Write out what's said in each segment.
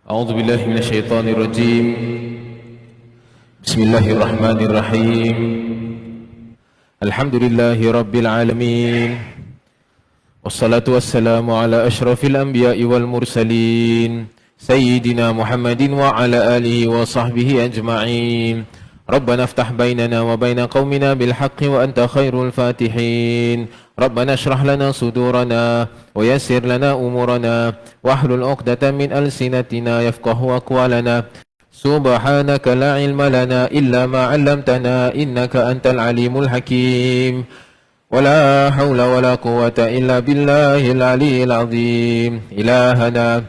أعوذ بالله من الشيطان الرجيم. بسم الله الرحمن الرحيم. الحمد لله رب العالمين، والصلاة والسلام على أشرف الأنبياء والمرسلين سيدنا محمد وعلى آله وصحبه أجمعين. ربنا افتح بيننا وبين قومنا بالحق وأنت خير الفاتحين. ربنا اشرح لنا صدورنا ويسر لنا أمورنا واحلل عقدة من ألسنتنا يفقه أقوالنا. سبحانك لا علم لنا إلا ما علمتنا إنك أنت العليم الحكيم. ولا حول ولا قوة إلا بالله العلي العظيم. إلهنا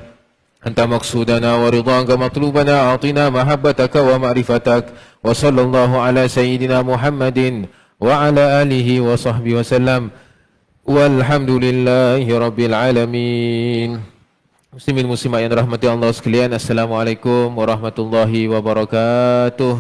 أنت مقصودنا ورضاك مطلوبنا، أعطنا محبتك ومعرفتك. وصلى الله على سيدنا محمد وعلى آله وصحبه وسلم، والحمد لله رب العالمين. Muslimin muslimat yang dirahmati Allah sekalian, Assalamualaikum warahmatullahi wabarakatuh.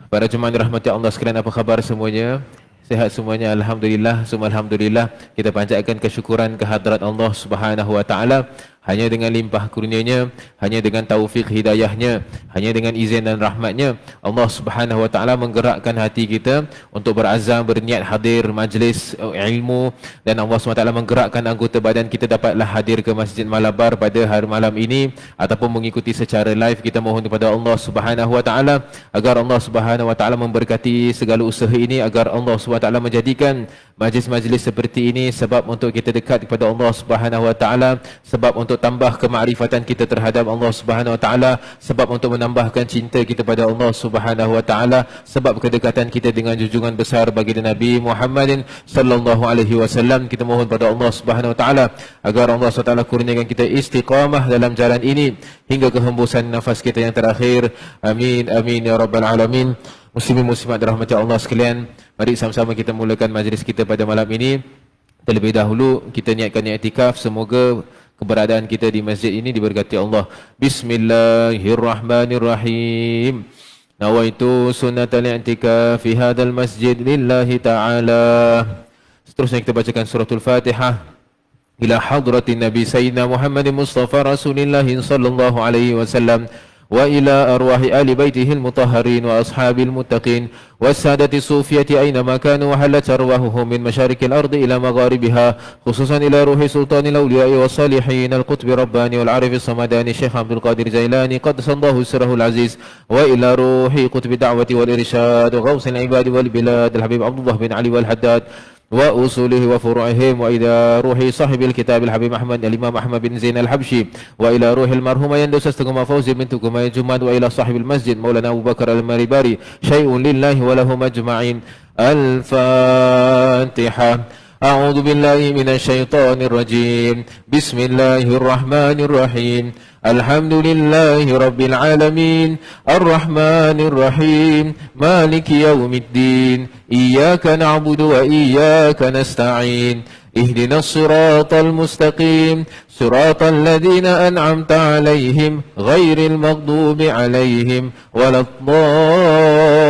Para jemaah yang dirahmati Allah sekalian, apa khabar semuanya? Sehat semuanya? Alhamdulillah, summa alhamdulillah. Kita panjatkan kesyukuran kehadrat Allah Subhanahu wa taala. Hanya dengan limpah kurnianya, hanya dengan taufik hidayahnya, hanya dengan izin dan rahmatnya, Allah Subhanahu wa taala menggerakkan hati kita untuk berazam, berniat hadir majlis ilmu, dan Allah Subhanahu wa taala menggerakkan anggota badan kita dapatlah hadir ke Masjid Malabar pada hari malam ini ataupun mengikuti secara live. Kita mohon kepada Allah Subhanahu wa taala agar Allah Subhanahu wa taala memberkati segala usaha ini, agar Allah Subhanahu wa taala menjadikan majlis-majlis seperti ini sebab untuk kita dekat kepada Allah Subhanahu wa taala, sebab untuk tambah kemakrifatan kita terhadap Allah Subhanahu wa taala, sebab untuk menambahkan cinta kita pada Allah Subhanahu wa taala, sebab kedekatan kita dengan junjungan besar baginda Nabi Muhammadin sallallahu alaihi wasallam. Kita mohon pada Allah Subhanahu wa taala agar Allah Subhanahu wa taala kurniakan kita istiqamah dalam jalan ini hingga kehembusan nafas kita yang terakhir. Amin amin ya rabbal alamin. Muslimin muslimat dirahmati Allah sekalian, mari sama-sama kita mulakan majlis kita pada malam ini. Terlebih dahulu kita niatkan i'tikaf, semoga keberadaan kita di masjid ini diberkati Allah. Bismillahirrahmanirrahim. Nawaitu sunnatal i'tikaf fi hadzal masjid lillahi ta'ala. Seterusnya kita bacakan suratul Fatihah. Ila hadratin Nabi Sayyidina Muhammad Mustafa Rasulillah sallallahu alaihi wasallam wa ila arwahi ali baitihi al-mutahharin wa ashabil muttaqin was-sadati sufiyati aynama kanu wa halat arwahuhum min masharikil ardi ila magharibiha, khususan ila ruhi sultanil awliya'i was salihin al-qutbi rabbani wal arif as-samadani Syekh Abdul Qadir Jailani qaddasallahu sirrahul aziz, wa ila ruhi qutbi da'wati wal irsyad wa ghausil ibadi wal bilad al-habib Abdullah bin Ali wal Haddad wa usulihi wa furu'ihim, wa ila ruhi sahibil kitab al-habib Ahmad al-imam Ahmad bin Zain al-Habshi, wa ila ruhi al-marhuma Yandus Astagama Fauzi bintu Kumay Jumad, wa ila sahibil masjid Maulana Abu Bakar al-Maribari syai'un lillahi wa lahum ajma'in. Al-Fatiha. أعوذ بالله من الشيطان الرجيم. بسم الله الرحمن الرحيم. الحمد لله رب العالمين الرحمن الرحيم مالك يوم الدين إياك نعبد وإياك نستعين اهدنا الصراط المستقيم صراط الذين أنعمت عليهم غير المغضوب عليهم ولا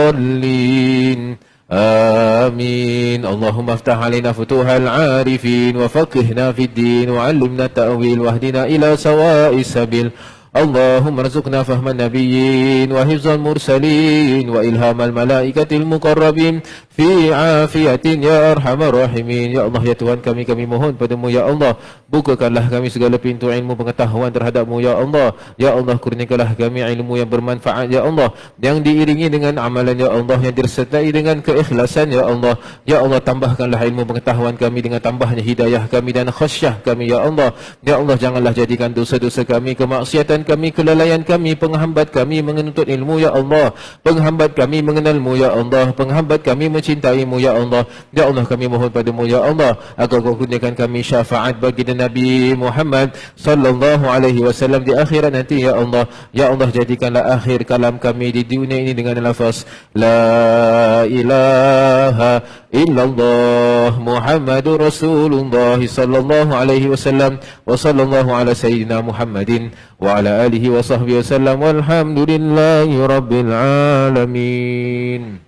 الضالين آمين. اللهم افتح علينا فتوح العارفين وفقهنا في الدين وعلمنا التأويل واهدنا إلى سواء السبيل. اللهم ارزقنا فهم النبيين وحفظ المرسلين وإلهام الملائكة المقربين في عافية يا أرحم الراحمين. Ya Allah, ya Tuhan kami, kami mohon padamu ya Allah, bukakanlah kami segala pintu ilmu pengetahuan terhadapmu ya Allah. Ya Allah, kurniakanlah kami ilmu yang bermanfaat ya Allah, yang diiringi dengan amalan ya Allah, yang disertai dengan keikhlasan ya Allah. Ya Allah, tambahkanlah ilmu pengetahuan kami dengan tambahnya hidayah kami dan khasyah kami ya Allah. Ya Allah, janganlah jadikan dosa-dosa kami, kemaksiatan kami, kelalaian kami, penghambat kami menuntut ilmu ya Allah, penghambat kami mengenalmu ya Allah, penghambat kami mencintaimu ya Allah. Ya Allah, kami mohon padamu ya Allah agar kau kurniakan kami syafaat baginda Nabi Muhammad sallallahu alaihi wasallam di akhirat nanti ya Allah. Ya Allah, jadikanlah akhir kalam kami di dunia ini dengan lafaz la ilaha illallah Muhammadur Rasulullah sallallahu alaihi wasallam, wa sallallahu ala sayyidina Muhammadin wa ala alihi wa sahbihi wasallam, walhamdulillahi rabbil alamin.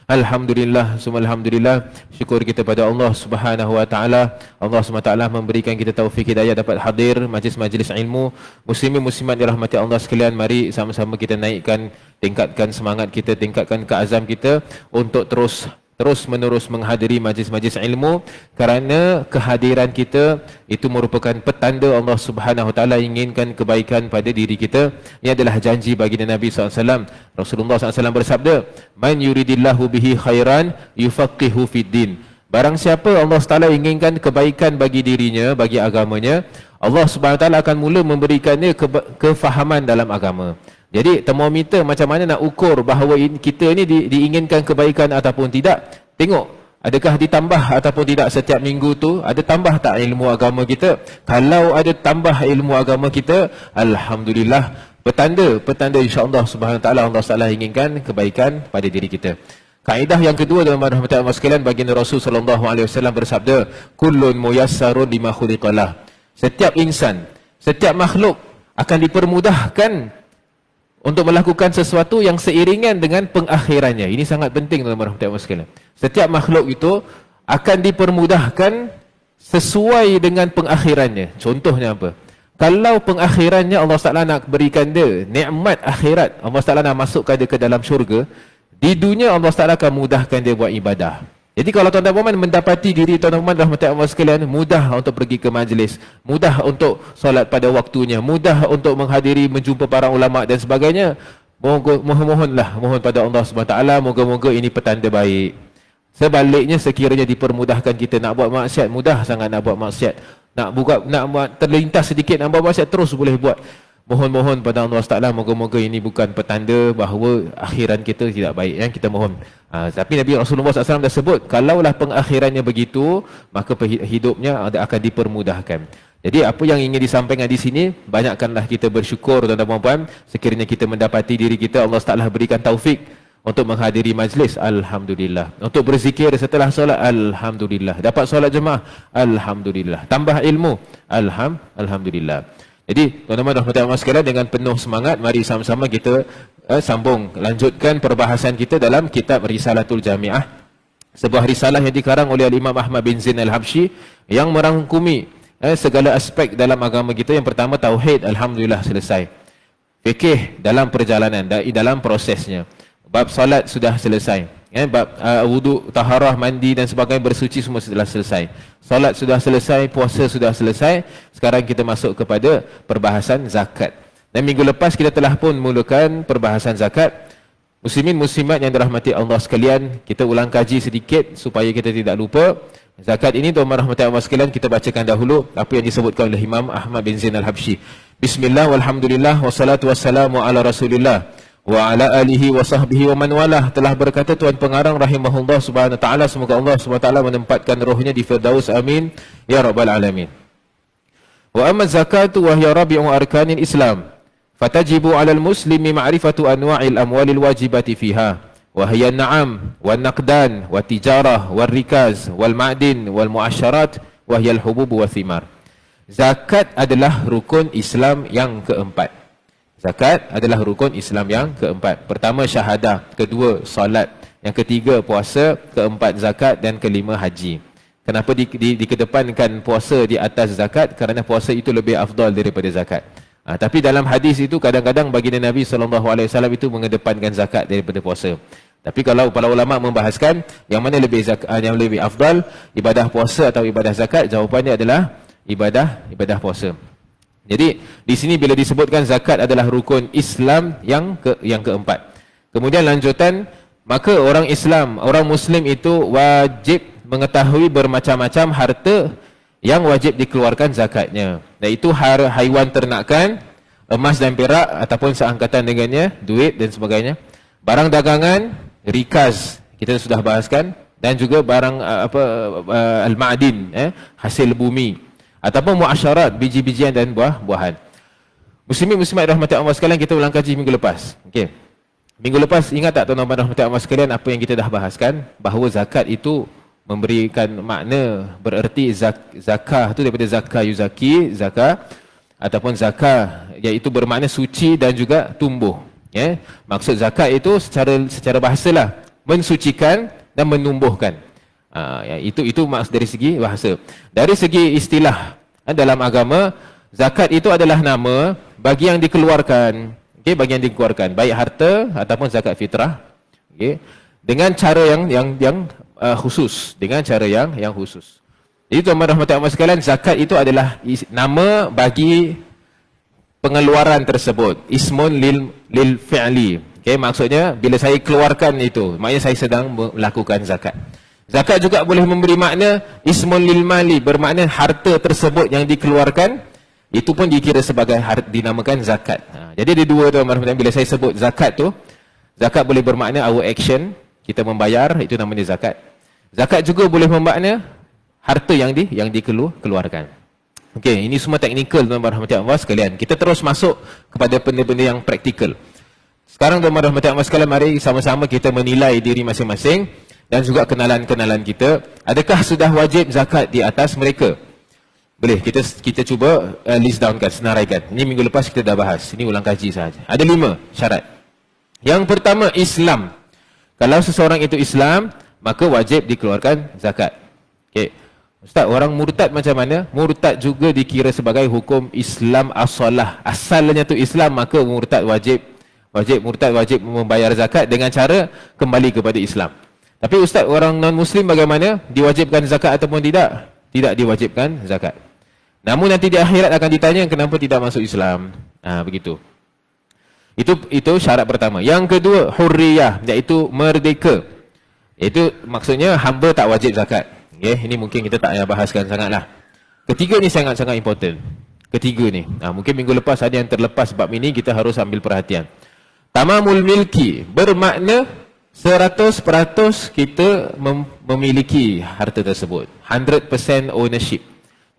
Alhamdulillah, summa alhamdulillah. Syukur kita pada Allah Subhanahu wa taala. Allah Subhanahu wa taala memberikan kita taufik hidayah dapat hadir majlis-majlis ilmu. Muslimin muslimat dirahmati Allah sekalian, mari sama-sama kita naikkan, tingkatkan semangat kita, tingkatkan keazam kita untuk terus menerus menghadiri majlis-majlis ilmu, kerana kehadiran kita itu merupakan petanda Allah Subhanahu wa taala inginkan kebaikan pada diri kita. Ini adalah janji baginda Nabi SAW. Rasulullah SAW bersabda, "Man yuridillahu bihi khairan yufaqihu fid din." Barang siapa Allah Taala inginkan kebaikan bagi dirinya, bagi agamanya, Allah Subhanahu wa taala akan mula memberikannya kefahaman dalam agama. Jadi termometer macam mana nak ukur bahawa kita ni diinginkan kebaikan ataupun tidak. Tengok, adakah ditambah ataupun tidak setiap minggu tu, ada tambah tak ilmu agama kita? Kalau ada tambah ilmu agama kita, alhamdulillah, petanda insya-Allah Subhanahu wa taala Allah Taala inginkan kebaikan pada diri kita. Kaedah yang kedua dalam rahmatan Allah sekalian, baginda Rasul sallallahu alaihi wasallam bersabda, "Kullun muyassarun lima khuliqalah." Setiap insan, setiap makhluk akan dipermudahkan untuk melakukan sesuatu yang seiringan dengan pengakhirannya. Ini sangat penting dalam rahmatan Allah sekalian. Setiap makhluk itu akan dipermudahkan sesuai dengan pengakhirannya. Contohnya apa? Kalau pengakhirannya Allah Taala nak berikan dia nikmat akhirat, Allah Taala nak masukkan dia ke dalam syurga, di dunia Allah Taala akan mudahkan dia buat ibadah. Jadi kalau tuan-tuan dan puan mendapati diri tuan-tuan dan puan rahmatan Allah sekalian, mudah untuk pergi ke majlis, mudah untuk solat pada waktunya, mudah untuk menghadiri, menjumpa para ulama dan sebagainya, mohon pada Allah Subhanahu wa taala, moga-moga ini petanda baik. Sebaliknya, sekiranya dipermudahkan kita nak buat maksiat, mudah sangat nak buat maksiat. Nak buat terlintas sedikit nak buat maksiat, terus boleh buat. Mohon pada Allah Taala, moga-moga ini bukan petanda bahawa akhiran kita tidak baik, yang kita mohon. Tapi Nabi Rasulullah SAW dah sebut, kalaulah pengakhirannya begitu, maka hidupnya akan dipermudahkan. Jadi apa yang ingin disampaikan di sini, banyakkanlah kita bersyukur tuan-tuan dan puan, sekiranya kita mendapati diri kita Allah Taala berikan taufik untuk menghadiri majlis, alhamdulillah. Untuk berzikir setelah solat, alhamdulillah. Dapat solat jemaah, alhamdulillah. Tambah ilmu, alhamdulillah. Jadi tuan-tuan dan puan sekalian, dengan penuh semangat, mari sama-sama kita sambung, lanjutkan perbahasan kita dalam kitab Risalatul Jami'ah. Sebuah risalah yang dikarang oleh Imam Ahmad bin Zain Al-Habsyi yang merangkumi segala aspek dalam agama kita. Yang pertama, tauhid, alhamdulillah selesai. Fikih dalam perjalanan, dalam prosesnya. Bab salat sudah selesai. Bab wudu, taharah, mandi dan sebagainya, bersuci semua sudah selesai. Salat sudah selesai, puasa sudah selesai. Sekarang kita masuk kepada perbahasan zakat. Dan minggu lepas kita telah pun mulakan perbahasan zakat. Muslimin muslimat yang dirahmati Allah sekalian, kita ulang kaji sedikit supaya kita tidak lupa. Zakat ini tuan-tuan rahmati Allah sekalian, kita bacakan dahulu apa yang disebutkan oleh Imam Ahmad bin Zain Al-Habsyi. Bismillah walhamdulillah wassalatu wassalamu ala Rasulillah wa ala alihi wa sahbihi wa man walah. Telah berkata Tuan Pengarang rahimahullah subhanahu wa ta'ala, semoga Allah subhanahu wa ta'ala menempatkan rohnya di Firdaus, amin ya rabbal alamin. Wa amma zakatu wa hiya rabi'u arkanil Islam, fatajibu 'alal muslimi ma'rifatu anwa'il amwalil wajibati fiha, wa hiya an-na'am wan naqdan wa tijarah wal rikaz wal ma'din wal mu'asyarat wa hiya al-hubub wa thimar. Zakat adalah rukun Islam yang keempat. Zakat adalah rukun Islam yang keempat. Pertama syahadah, kedua solat, yang ketiga puasa, keempat zakat dan kelima haji. Kenapa dikedepankan puasa di atas zakat? Kerana puasa itu lebih afdal daripada zakat. Tapi dalam hadis itu kadang-kadang baginda Nabi SAW itu mengedepankan zakat daripada puasa. Tapi kalau para ulama membahaskan yang mana yang lebih afdal, ibadah puasa atau ibadah zakat, jawapannya adalah ibadah puasa. Jadi di sini bila disebutkan zakat adalah rukun Islam yang keempat. Kemudian lanjutan, maka orang Islam, orang Muslim itu wajib mengetahui bermacam-macam harta yang wajib dikeluarkan zakatnya. Iaitu haiwan ternakan, emas dan perak ataupun seangkatan dengannya, duit dan sebagainya. Barang dagangan, rikaz, kita sudah bahaskan, dan juga barang al-ma'din, hasil bumi, ataupun muasyarat, biji-bijian dan buah-buahan. Muslimin muslimat rahmati Allah sekalian, kita ulang kaji minggu lepas. Okey. Minggu lepas ingat tak tuan-tuan rahmati Allah sekalian apa yang kita dah bahaskan, bahawa zakat itu memberikan makna, bererti zakah tu daripada zakah yuzaki, zakah ataupun zakah, iaitu bermakna suci dan juga tumbuh. Maksud zakat itu secara bahasalah mensucikan dan menumbuhkan. Ya, itu maksud dari segi bahasa. Dari segi istilah dalam agama, zakat itu adalah nama bagi yang dikeluarkan, bagi yang dikeluarkan, baik harta ataupun zakat fitrah, dengan cara yang khusus, dengan cara yang khusus. Jadi tuan-tuan rahmati Allah sekalian, zakat itu adalah nama bagi pengeluaran tersebut, ismun lil fi'li. Maksudnya bila saya keluarkan itu, maknanya saya sedang melakukan zakat. Zakat juga boleh memberi makna ismun lil mali, bermakna harta tersebut yang dikeluarkan itu pun dikira sebagai dinamakan zakat. Jadi ada dua tuan-tuan, bila saya sebut zakat tu, zakat boleh bermakna our action, kita membayar, itu namanya zakat. Zakat juga boleh bermakna harta yang dikeluarkan. Okey, ini semua teknikal tuan-tuan rahmati Allah sekalian. Kita terus masuk kepada benda-benda yang praktikal. Sekarang tuan-tuan rahmati Allah sekalian, mari sama-sama kita menilai diri masing-masing dan juga kenalan-kenalan kita. Adakah sudah wajib zakat di atas mereka? Boleh, kita cuba list downkan, senaraikan. Ini minggu lepas kita dah bahas. Ini ulang kaji sahaja. Ada 5 syarat. Yang pertama, Islam. Kalau seseorang itu Islam, maka wajib dikeluarkan zakat. Okey. Ustaz, orang murtad macam mana? Murtad juga dikira sebagai hukum Islam as-salah. Asalnya tu Islam, maka murtad wajib membayar zakat dengan cara kembali kepada Islam. Tapi Ustaz, orang non-Muslim bagaimana? Diwajibkan zakat ataupun tidak? Tidak diwajibkan zakat. Namun nanti di akhirat akan ditanya kenapa tidak masuk Islam. Begitu. Itu syarat pertama. Yang kedua, hurriyah, iaitu merdeka. Itu maksudnya hamba tak wajib zakat. Ini mungkin kita tak payah bahaskan sangatlah. Ketiga ni sangat-sangat important. Ketiga ni. Mungkin minggu lepas ada yang terlepas bab ini, kita harus ambil perhatian. Tamamul milki, bermakna 100% kita memiliki harta tersebut. 100% ownership.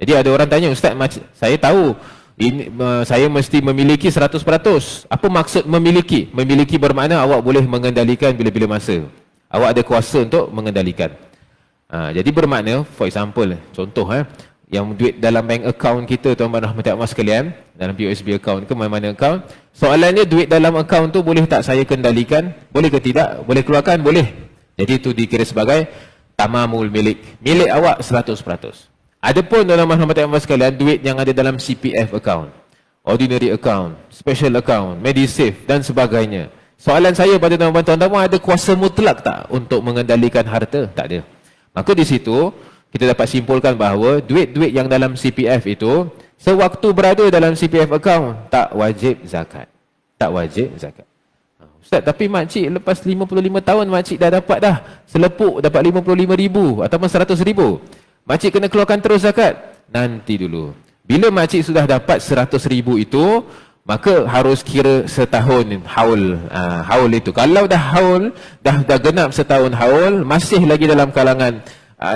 Jadi ada orang tanya, Ustaz, saya tahu saya mesti memiliki 100%. Apa maksud memiliki? Memiliki bermakna awak boleh mengendalikan bila-bila masa. Awak ada kuasa untuk mengendalikan. Jadi bermakna, for example, contoh yang duit dalam bank account kita, tuan-tuan rahmati Allah sekalian, dalam POSB account ke mana-mana account, soalannya duit dalam account tu boleh tak saya kendalikan? Boleh ke tidak? Boleh keluarkan? Boleh. Jadi itu dikira sebagai tamamul milik. Milik awak 100%. Adapun tuan-tuan rahmati Allah sekalian, duit yang ada dalam CPF account, ordinary account, special account, MediSave dan sebagainya. Soalan saya pada tuan-tuan, ada kuasa mutlak tak untuk mengendalikan harta? Tak ada. Maka di situ kita dapat simpulkan bahawa duit-duit yang dalam CPF itu, sewaktu berada dalam CPF account, tak wajib zakat. Tak wajib zakat. Ustaz, tapi makcik lepas 55 tahun makcik dah dapat dah selepuk dapat 55,000 ataupun 100,000. Makcik kena keluarkan terus zakat? Nanti dulu. Bila makcik sudah dapat 100,000 itu, maka harus kira setahun haul itu. Kalau dah haul, dah genap setahun haul, masih lagi dalam kalangan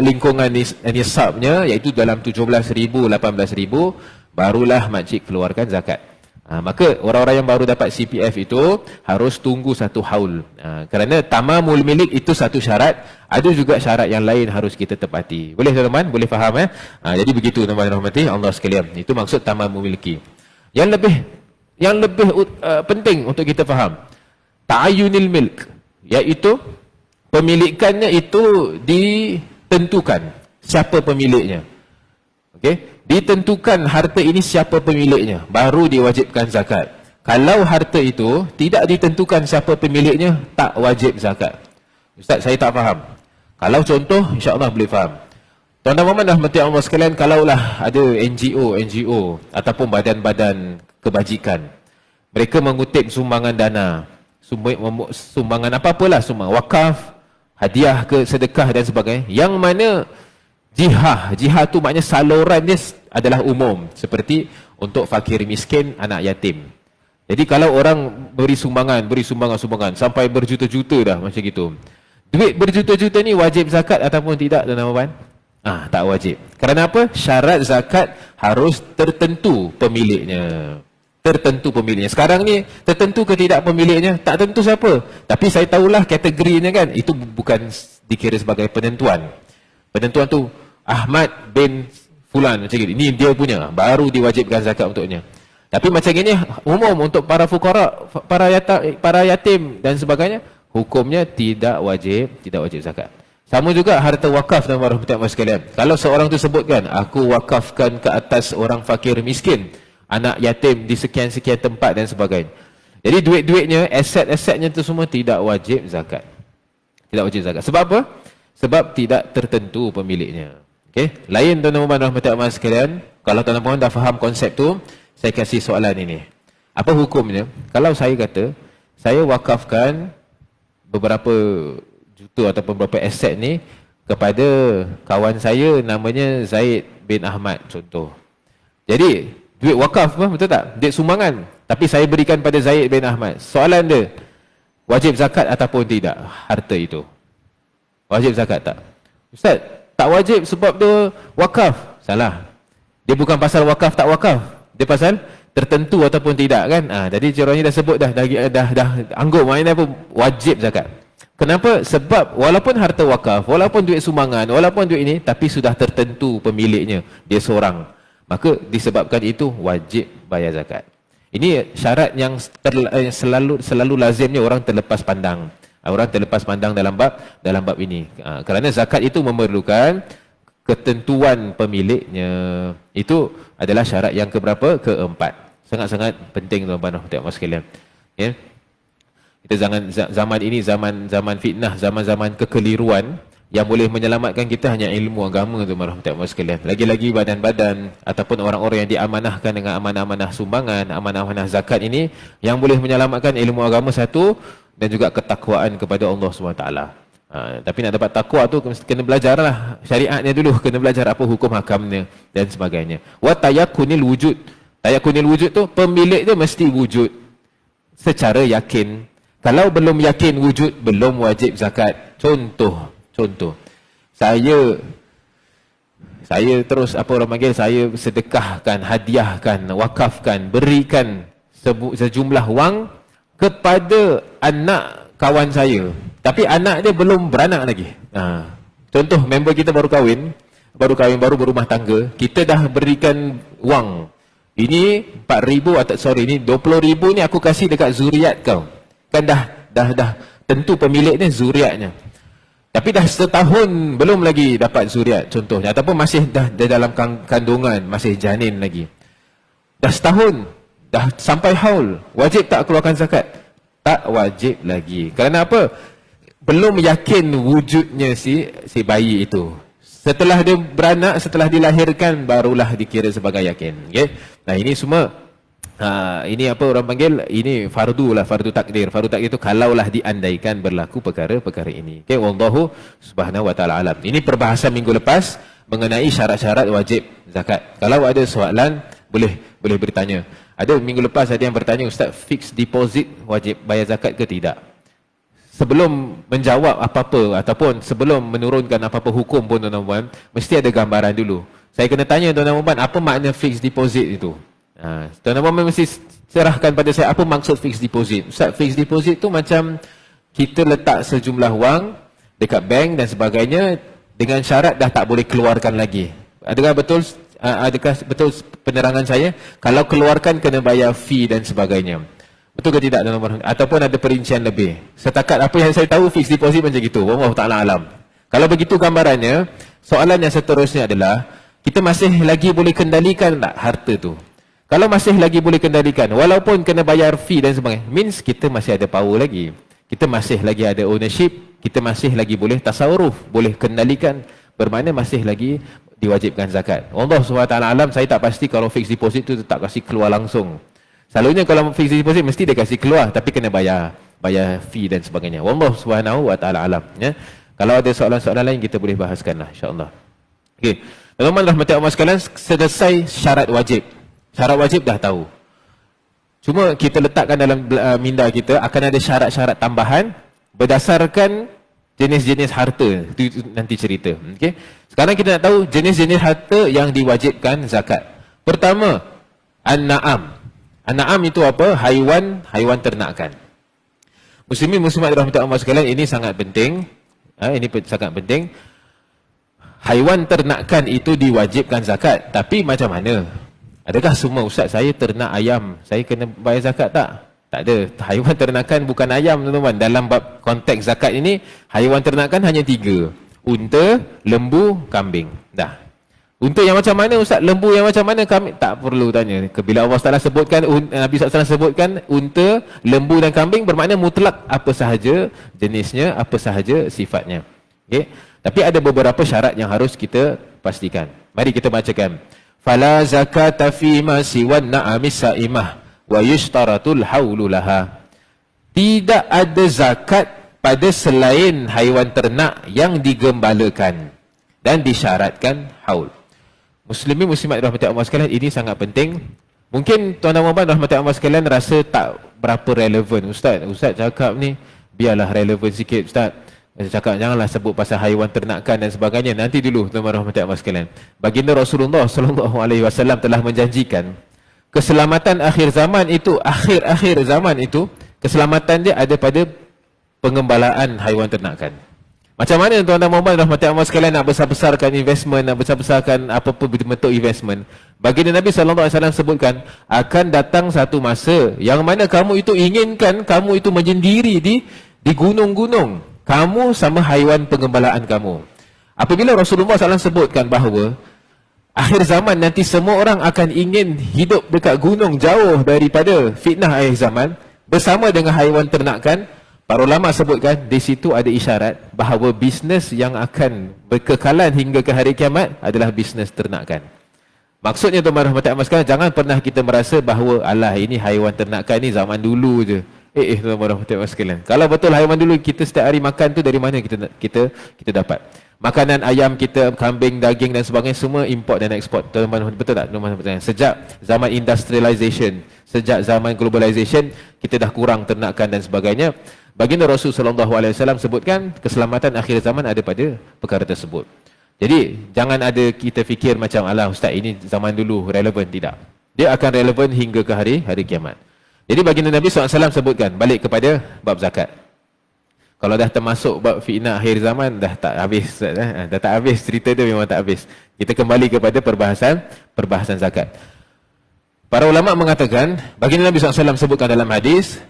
lingkungan nisabnya, iaitu dalam 17,000, 18,000, barulah makcik keluarkan zakat. Maka orang-orang yang baru dapat CPF itu harus tunggu satu haul. Kerana tamamul milik itu satu syarat, ada juga syarat yang lain harus kita tepati. Boleh teman-teman? Boleh faham? Jadi begitu teman-teman rahmati Allah sekalian. Itu maksud tamamul miliki. Yang lebih penting untuk kita faham, ta'ayyunil milk, iaitu pemilikannya itu ditentukan siapa pemiliknya. Okey, ditentukan harta ini siapa pemiliknya, baru diwajibkan zakat. Kalau harta itu tidak ditentukan siapa pemiliknya, tak wajib zakat. Ustaz, saya tak faham. Kalau contoh, insya-Allah boleh faham. Tuan-tuan dan rahmati Allah sekalian, kalaulah ada NGO ataupun badan-badan kebajikan, mereka mengutip sumbangan dana, sumbangan apa-apalah, sumbangan wakaf, hadiah ke sedekah dan sebagainya, yang mana jihad tu maknanya saluran dia adalah umum, seperti untuk fakir miskin, anak yatim. Jadi kalau orang beri sumbangan sampai berjuta-juta dah macam gitu, duit berjuta-juta ni wajib zakat ataupun tidak tuan-tuan? Tak wajib. Kerana apa? Syarat zakat harus tertentu pemiliknya. Sekarang ni tertentu ke tidak pemiliknya? Tak tentu siapa. Tapi saya tahulah kategorinya kan. Itu bukan dikira sebagai penentuan. Penentuan tu Ahmad bin Fulan macam gini. Ini dia punya. Baru diwajibkan zakat untuknya. Tapi macam gini umum untuk para fuqara, para yatim dan sebagainya, hukumnya tidak wajib zakat. Sama juga harta wakaf dan warahmatullahi sekalian. Kalau seorang tu sebutkan, aku wakafkan ke atas orang fakir miskin, anak yatim di sekian-sekian tempat dan sebagainya. Jadi duit-duitnya, aset-asetnya tu semua tidak wajib zakat. Tidak wajib zakat. Sebab apa? Sebab tidak tertentu pemiliknya. Okey, lain tuan-tuan dan rahmatullahi sekalian, kalau tuan-tuan dah faham konsep tu, saya kasih soalan ini. Apa hukumnya? Kalau saya kata, saya wakafkan beberapa juta ataupun beberapa aset ni kepada kawan saya namanya Zaid bin Ahmad contoh. Jadi, duit wakaf betul tak? Duit sumbangan. Tapi saya berikan pada Zaid bin Ahmad. Soalan dia, wajib zakat ataupun tidak harta itu? Wajib zakat tak? Ustaz, tak wajib sebab dia wakaf. Salah. Dia bukan pasal wakaf tak wakaf. Dia pasal tertentu ataupun tidak kan? Jadi corongnya dah sebut dah anggap maknanya apa? Wajib zakat. Kenapa? Sebab walaupun harta wakaf, walaupun duit sumbangan, walaupun duit ini, tapi sudah tertentu pemiliknya. Dia seorang. Maka disebabkan itu wajib bayar zakat. Ini syarat yang selalu lazimnya orang terlepas pandang. Orang terlepas pandang dalam bab ini. Kerana zakat itu memerlukan ketentuan pemiliknya. Itu adalah syarat yang keberapa? Keempat. Sangat-sangat penting tuan-tuan dan puan sekalian. Ya. Kita zaman ini zaman fitnah, zaman kekeliruan. Yang boleh menyelamatkan kita hanya ilmu agama tuan-tuan dan puan sekalian. Lagi-lagi badan-badan ataupun orang-orang yang diamanahkan dengan amanah-amanah sumbangan, amanah-amanah zakat ini, yang boleh menyelamatkan ilmu agama satu, dan juga ketakwaan kepada Allah SWT. Tapi nak dapat takwa tu kena belajarlah syariatnya dulu, kena belajar apa hukum hakamnya dan sebagainya. Wa tayakunil wujud. Tayakunil wujud tu pemilik dia mesti wujud secara yakin. Kalau belum yakin wujud, belum wajib zakat. Contoh. Saya terus apa orang panggil, saya sedekahkan, hadiahkan, wakafkan, berikan sejumlah wang kepada anak kawan saya. Tapi anak dia belum beranak lagi. Contoh, member kita baru berumah tangga, kita dah berikan wang. Ini 4,000 ini 20,000 ni aku kasih dekat zuriat kau. Kan dah tentu pemiliknya zuriatnya. Tapi dah setahun belum lagi dapat zuriat contohnya, ataupun masih dah dalam kandungan, masih janin lagi. Dah setahun, dah sampai haul, wajib tak keluarkan zakat? Tak wajib lagi. Kerana apa? Belum yakin wujudnya si bayi itu. Setelah dia beranak, setelah dilahirkan, barulah dikira sebagai yakin. Okay? Nah, ini semua ini apa orang panggil, ini fardu takdir. Fardu takdir itu kalaulah diandaikan berlaku perkara-perkara ini. Okay, wallahu subhanahu wa ta'ala alam. Ini perbahasan minggu lepas mengenai syarat-syarat wajib zakat. Kalau ada soalan, boleh bertanya. Ada minggu lepas ada yang bertanya, Ustaz, fixed deposit wajib bayar zakat ke tidak? Sebelum menjawab apa-apa ataupun sebelum menurunkan apa-apa hukum pun tuan-tuan, mesti ada gambaran dulu. Saya kena tanya tuan-tuan, apa makna fixed deposit itu? Tuan-tuan mesti serahkan pada saya apa maksud fixed deposit. Ustaz, fixed deposit tu macam kita letak sejumlah wang dekat bank dan sebagainya dengan syarat dah tak boleh keluarkan lagi. Adakah betul penerangan saya? Kalau keluarkan kena bayar fee dan sebagainya. Betul ke tidak tuan-tuan? Ataupun ada perincian lebih? Setakat apa yang saya tahu fixed deposit macam itu. Wallahu ta'ala alam. Kalau begitu gambarannya, soalan yang seterusnya adalah, kita masih lagi boleh kendalikan tak harta tu? Kalau masih lagi boleh kendalikan, walaupun kena bayar fee dan sebagainya, means kita masih ada power lagi. Kita masih lagi ada ownership, kita masih lagi boleh tasarruf, boleh kendalikan, bermakna masih lagi diwajibkan zakat. Allah SWT alam, saya tak pasti kalau fixed deposit tu tak kasih keluar langsung. Selalunya kalau fixed deposit mesti dia kasih keluar, tapi kena bayar fee dan sebagainya. Allah SWT alam. Ya. Kalau ada soalan-soalan lain, kita boleh bahaskanlah, insya-Allah. Okey. Teman-teman rahmati Allah sekalian, selesai syarat wajib. Syarat wajib dah tahu. Cuma kita letakkan dalam minda kita akan ada syarat-syarat tambahan berdasarkan jenis-jenis harta. Itu nanti cerita. Okay? Sekarang kita nak tahu jenis-jenis harta yang diwajibkan zakat. Pertama, an-na'am. An-na'am itu apa? Haiwan ternakan. Muslimin muslimat rahmatullahi Allah sekalian, ini sangat penting. Ini sangat penting. Haiwan ternakan itu diwajibkan zakat. Tapi macam mana? Adakah semua, Ustaz, saya ternak ayam, saya kena bayar zakat tak? Tak ada. Haiwan ternakan bukan ayam tuan-tuan. Dalam bab konteks zakat ini, haiwan ternakan hanya 3. Unta, lembu, kambing. Dah. Unta yang macam mana Ustaz? Lembu yang macam mana? Kambing? Tak perlu tanya. Bila Allah Taala sebutkan, Nabi SAW sebutkan unta, lembu dan kambing, bermakna mutlak apa sahaja jenisnya, apa sahaja sifatnya. Okay? Tapi ada beberapa syarat yang harus kita pastikan. Mari kita bacakan. Fala zakata fi ma siwan na'amis sa'imah wa yushtaratul haulu laha. Tidak ada zakat pada selain haiwan ternak yang digembalakan dan disyaratkan haul. Muslimin muslimat rahmati Allah sekalian, ini sangat penting. Mungkin tuan-tuan dan puan rahmati Allah sekalian rasa tak berapa relevan. Ustaz cakap ni biarlah relevan sikit Ustaz. Cakap janganlah sebut pasal haiwan ternakan dan sebagainya. Nanti dulu tuan-tuan rahmati Allah sekalian. Baginda Rasulullah SAW telah menjanjikan keselamatan akhir zaman itu, akhir zaman itu, keselamatan dia ada pada pengembalaan haiwan ternakan. Macam mana tuan-tuan dan puan rahmati Allah sekalian nak besar-besarkan investment, nak besar-besarkan apa-apa bentuk investment. Baginda Nabi SAW sebutkan, akan datang satu masa yang mana kamu itu inginkan, kamu itu menyendiri di gunung-gunung. Kamu sama haiwan pengembalaan kamu. Apabila Rasulullah SAW sebutkan bahawa akhir zaman nanti semua orang akan ingin hidup dekat gunung jauh daripada fitnah akhir zaman bersama dengan haiwan ternakan, para ulama sebutkan di situ ada isyarat bahawa bisnes yang akan berkekalan hingga ke hari kiamat adalah bisnes ternakan. Maksudnya tuan-tuan rahmati Allah sekalian, jangan pernah kita merasa bahawa alah ini haiwan ternakan ni zaman dulu je. Tuan-tuan rahmati Allah sekalian, kalau betul haiwan dulu kita setiap hari makan tu, dari mana kita dapat? Makanan ayam kita, kambing, daging dan sebagainya semua import dan ekspor. Tuan-tuan betul tak? Sejak zaman industrialization, sejak zaman globalization, kita dah kurang ternakan dan sebagainya. Baginda Rasulullah SAW sebutkan keselamatan akhir zaman ada pada perkara tersebut. Jadi jangan ada kita fikir macam alah Ustaz ini zaman dulu relevan. Tidak. Dia akan relevan hingga ke hari kiamat. Jadi baginda Nabi SAW sebutkan, balik kepada bab zakat. Kalau dah termasuk bab fitnah akhir zaman, dah tak habis. Dah tak habis, cerita dia memang tak habis. Kita kembali kepada perbahasan zakat. Para ulama mengatakan, baginda Nabi SAW sebutkan dalam hadis,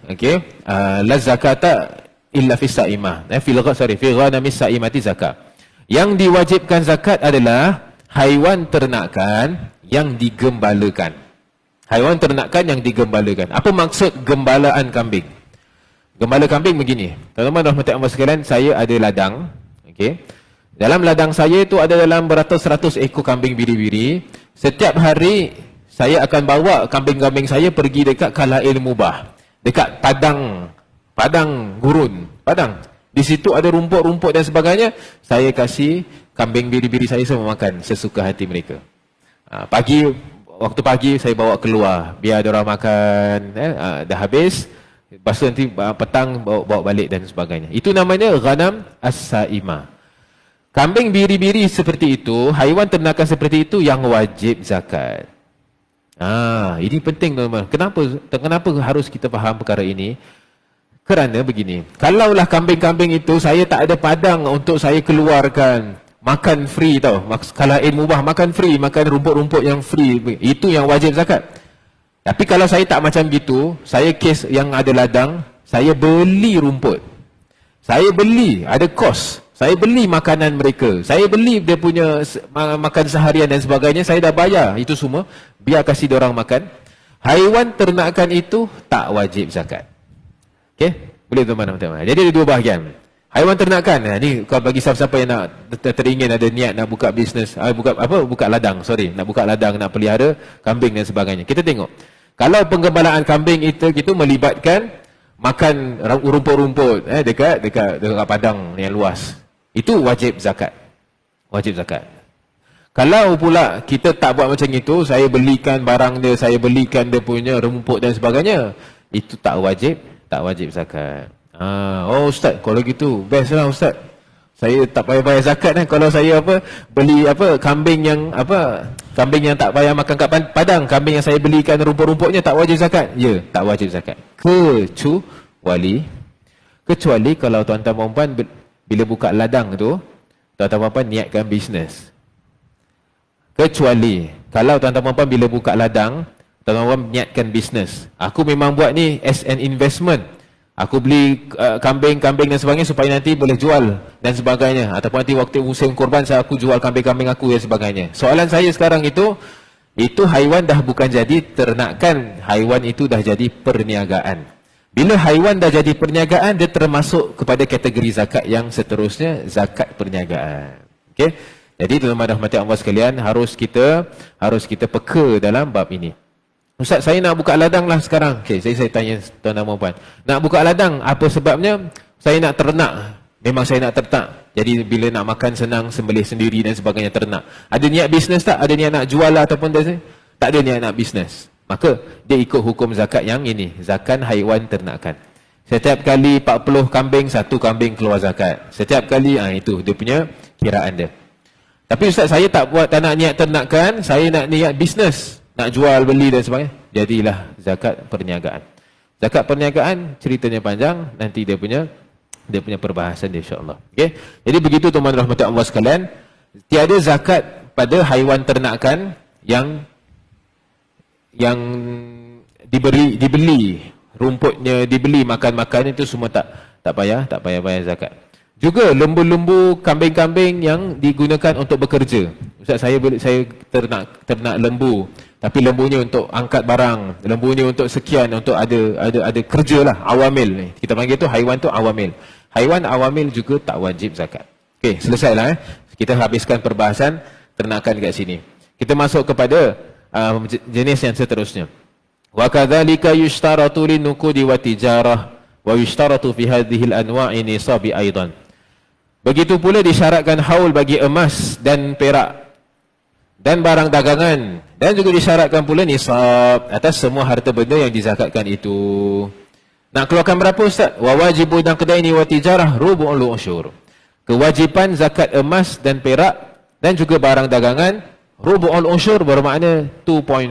la zakata illa fis sa'imah. Fi ghanamis sa'imati zakat. Yang diwajibkan zakat adalah haiwan ternakan yang digembalakan. Haiwan ternakan yang digembalakan. Apa maksud gembalaan kambing? Gembala kambing begini. Teman-teman rahmati Allah sekalian, saya ada ladang. Dalam ladang saya itu ada dalam beratus-ratus ekor kambing biri-biri. Setiap hari saya akan bawa kambing-kambing saya pergi dekat Kalail Mubah. Dekat padang gurun. Padang. Di situ ada rumput-rumput dan sebagainya. Saya kasih kambing biri-biri saya semua makan sesuka hati mereka. Waktu pagi saya bawa keluar. Biar diorang makan. Dah habis. Lepas tu nanti petang bawa balik dan sebagainya. Itu namanya ghanam as-sa'imah. Kambing biri-biri seperti itu, haiwan ternakan seperti itu yang wajib zakat. Ini penting teman-teman. Kenapa harus kita faham perkara ini? Kerana begini, kalaulah kambing-kambing itu saya tak ada padang untuk saya keluarkan, makan free tau. Kalail Mubah makan free, makan rumput-rumput yang free, itu yang wajib zakat. Tapi kalau saya tak macam gitu, saya kes yang ada ladang, saya beli rumput. Saya beli, ada kos. Saya beli makanan mereka. Saya beli dia punya makan seharian dan sebagainya. Saya dah bayar itu semua. Biar kasih dia orang makan. Haiwan ternakan itu tak wajib zakat. Boleh teman-teman. Jadi ada dua bahagian. Haiwan ternakan. Ni kalau bagi siapa-siapa yang nak teringin ada niat nak buka bisnes, buka ladang, nak buka ladang, nak pelihara kambing dan sebagainya. Kita tengok. Kalau penggembalaan kambing itu melibatkan makan rumput-rumput dekat padang yang luas. Itu wajib zakat. Wajib zakat. Kalau pula kita tak buat macam itu, saya belikan barang dia, saya belikan dia punya rumput dan sebagainya, itu tak wajib zakat. Ustaz, kalau gitu best lah Ustaz. Saya tak payah bayar zakat kalau saya beli kambing yang tak payah makan kat padang, kambing yang saya belikan rumput-rumputnya tak wajib zakat. Ya, tak wajib zakat. Kecuali kalau tuan-tuan dan puan bila buka ladang tu, tuan-tuan dan puan niatkan bisnes. Kecuali kalau tuan-tuan dan puan bila buka ladang, Tuan-tuan niatkan bisnes. Aku memang buat ni as an investment. Aku beli kambing-kambing dan sebagainya supaya nanti boleh jual dan sebagainya. Ataupun nanti waktu musim korban aku jual kambing-kambing aku dan sebagainya. Soalan saya sekarang itu haiwan dah bukan jadi ternakan. Haiwan itu dah jadi perniagaan. Bila haiwan dah jadi perniagaan, dia termasuk kepada kategori zakat yang seterusnya, zakat perniagaan. Okey. Jadi tuan-tuan rahmati Allah sekalian, harus kita peka dalam bab ini. Ustaz, saya nak buka ladang lah sekarang. Okey, saya tanya tuan-tuan dan puan. Nak buka ladang, apa sebabnya? Saya nak ternak. Memang saya nak ternak. Jadi bila nak makan senang, sembelih sendiri dan sebagainya, ternak. Ada niat bisnes tak? Ada niat nak jual lah ataupun tak ada niat nak bisnes. Maka dia ikut hukum zakat yang ini, zakat haiwan ternakan. Setiap kali 40 kambing, 1 kambing keluar zakat. Setiap kali itu dia punya kiraan dia. Tapi Ustaz, saya tak nak niat ternakan, saya nak niat bisnes, nak jual beli dan sebagainya. Jadilah zakat perniagaan. Zakat perniagaan ceritanya panjang, nanti dia punya perbahasan dia insya-Allah. Okey. Jadi begitu tuan-tuan rahmati Allah sekalian, tiada zakat pada haiwan ternakan yang dibeli, rumputnya dibeli, makan-makan itu semua tak payah bayar zakat. Juga lembu-lembu, kambing-kambing yang digunakan untuk bekerja. Ustaz, saya ternak lembu, tapi lembunya untuk angkat barang, lembunya untuk sekian, untuk ada kerjalah, awamil. Kita panggil tu haiwan tu awamil. Haiwan awamil juga tak wajib zakat. Okey, selesailah. Kita habiskan perbahasan ternakan dekat sini. Kita masuk kepada jenis yang seterusnya. Wa kadzalika yushtaratu linuqudi wa tijarah wa yushtaratu fi hadhihi al-anwa'i nisabi aidan. Begitu pula disyaratkan haul bagi emas dan perak dan barang dagangan, dan juga disyaratkan pula nisab atas semua harta benda yang dizakatkan itu. Nak keluarkan berapa Ustaz? Wa wajibu naqdaini wa tijarah rubu'ul usyur. Kewajipan zakat emas dan perak dan juga barang dagangan, rubu'ul usyur bermakna 2.5%.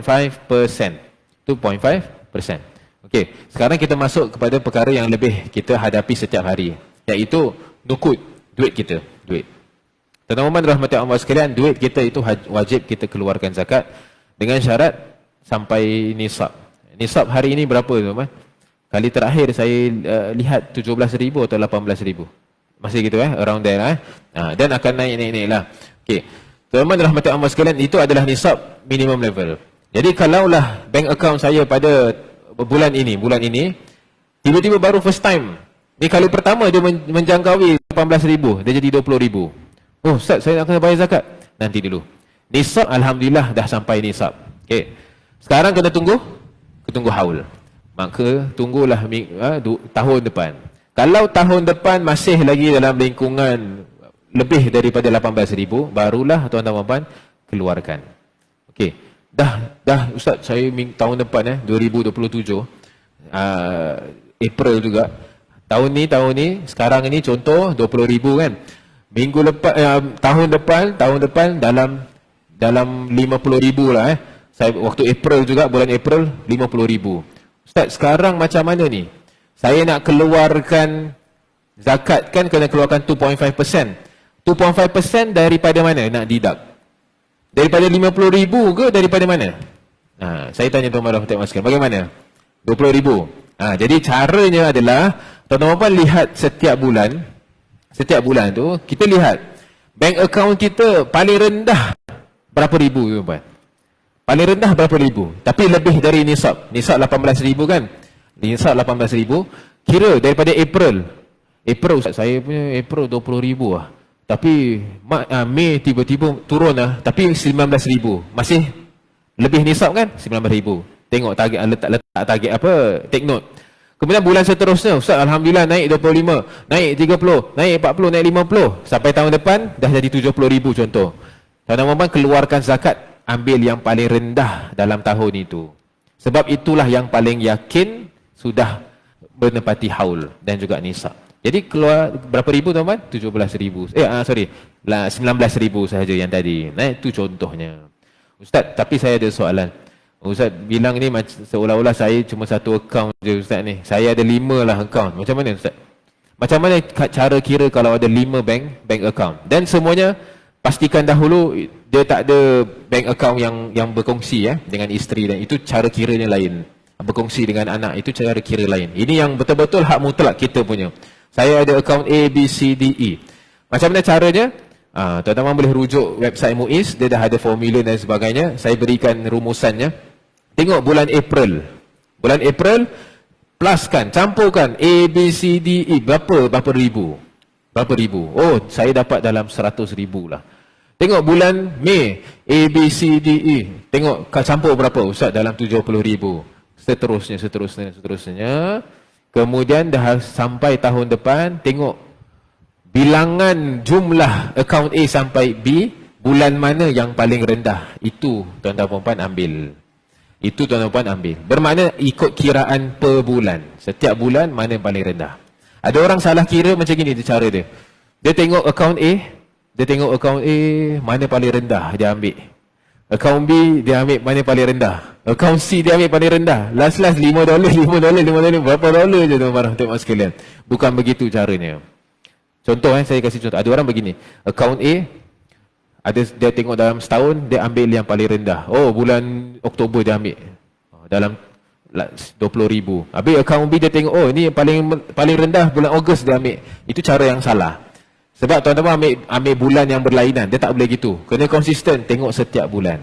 2.5%. Okey, sekarang kita masuk kepada perkara yang lebih kita hadapi setiap hari, iaitu nukud, duit kita, duit. Tuan-tuan rahmati Allah sekalian, duit kita itu wajib kita keluarkan zakat dengan syarat sampai nisab. Nisab hari ini berapa tuan-tuan? Kali terakhir saya lihat 17,000 atau 18,000. Masih gitu around there dan akan naik lah. Okey. Tuan-tuan rahmati Allah sekalian, itu adalah nisab minimum level. Jadi kalaulah bank account saya pada bulan ini tiba-tiba baru first time, ni kali pertama dia menjangkaui 18,000, dia jadi 20,000. Oh Ustaz, saya nak kena bayar zakat. Nanti dulu. Nisab alhamdulillah dah sampai nisab. Okey. Sekarang kena tunggu haul. Maka tunggulah tahun depan. Kalau tahun depan masih lagi dalam lingkungan lebih daripada 18,000, barulah tuan-tuan keluarkan. Okey. Dah Ustaz, saya tahun depan 2027 April juga. Tahun ni sekarang ini contoh 20,000 kan. Minggu lepas tahun depan dalam 50,000 lah Saya waktu April juga, bulan April 50,000. Ustaz, sekarang macam mana ni? Saya nak keluarkan zakat kan kena keluarkan 2.5%. 2.5% daripada mana nak deduct? Daripada 50,000 ke daripada mana? Saya tanya tuan-tuan rahmati sekalian, bagaimana? 20,000. Jadi caranya adalah tuan-tuan lihat setiap bulan tu kita lihat bank account kita paling rendah berapa ribu tuan-tuan? Paling rendah berapa ribu? Tapi lebih dari nisab. Nisab 18,000 kan? Nisab 18,000. Kira daripada April Ustaz, saya punya April 20,000 lah. Tapi Mei tiba-tiba turun lah. Tapi 19,000. Masih lebih nisab kan? 19,000. Tengok target, letak target apa? Take note. Kemudian bulan seterusnya, Ustaz alhamdulillah naik 25, naik 30, naik 40, naik 50. Sampai tahun depan dah jadi 70,000 contoh. Tuan-tuan keluarkan zakat, ambil yang paling rendah dalam tahun itu. Sebab itulah yang paling yakin sudah menepati haul dan juga nisab. Jadi keluar berapa ribu tuan-tuan? 17,000. 19,000 sahaja yang tadi. Itu contohnya. Ustaz, tapi saya ada soalan. Ustaz bilang ni seolah-olah saya cuma satu akaun je Ustaz ni. Saya ada 5 lah akaun. Macam mana Ustaz? Macam mana cara kira kalau ada 5 bank account? Dan semuanya pastikan dahulu dia tak ada bank account yang berkongsi dengan isteri, dan itu cara kiranya lain. Berkongsi dengan anak itu cara kira lain. Ini yang betul-betul hak mutlak kita punya. Saya ada akaun A, B, C, D, E. Macam mana caranya? Tuan-tuan boleh rujuk website MUIS, dia dah ada formula dan sebagainya. Saya berikan rumusannya. Tengok bulan April. Bulan April, pluskan, campurkan A, B, C, D, E. Berapa ribu? Berapa ribu? Oh, saya dapat dalam 100,000 lah. Tengok bulan Mei, A, B, C, D, E. Tengok campur berapa? Ustaz, dalam 70,000. Seterusnya. Kemudian dah sampai tahun depan, tengok bilangan jumlah akaun A sampai B, bulan mana yang paling rendah. Itu tuan-tuan perempuan ambil. Itu tuan-tuan perempuan ambil. Bermakna ikut kiraan per bulan. Setiap bulan mana yang paling rendah. Ada orang salah kira macam gini cara dia. Dia tengok akaun A, mana paling rendah dia ambil. Akaun B dia ambil mana paling rendah. Akaun C dia ambil paling rendah. Last $5, berapa dolar je tuan-tuan tengok sekalian. Bukan begitu caranya. Contoh saya kasih contoh. Ada orang begini. Akaun A, dia tengok dalam setahun, dia ambil yang paling rendah. Oh, bulan Oktober dia ambil dalam 20,000. Habis akaun B dia tengok, oh ini yang paling rendah bulan Ogos dia ambil. Itu cara yang salah. Sebab tuan-tuan ambil bulan yang berlainan. Dia tak boleh gitu. Kena konsisten, tengok setiap bulan.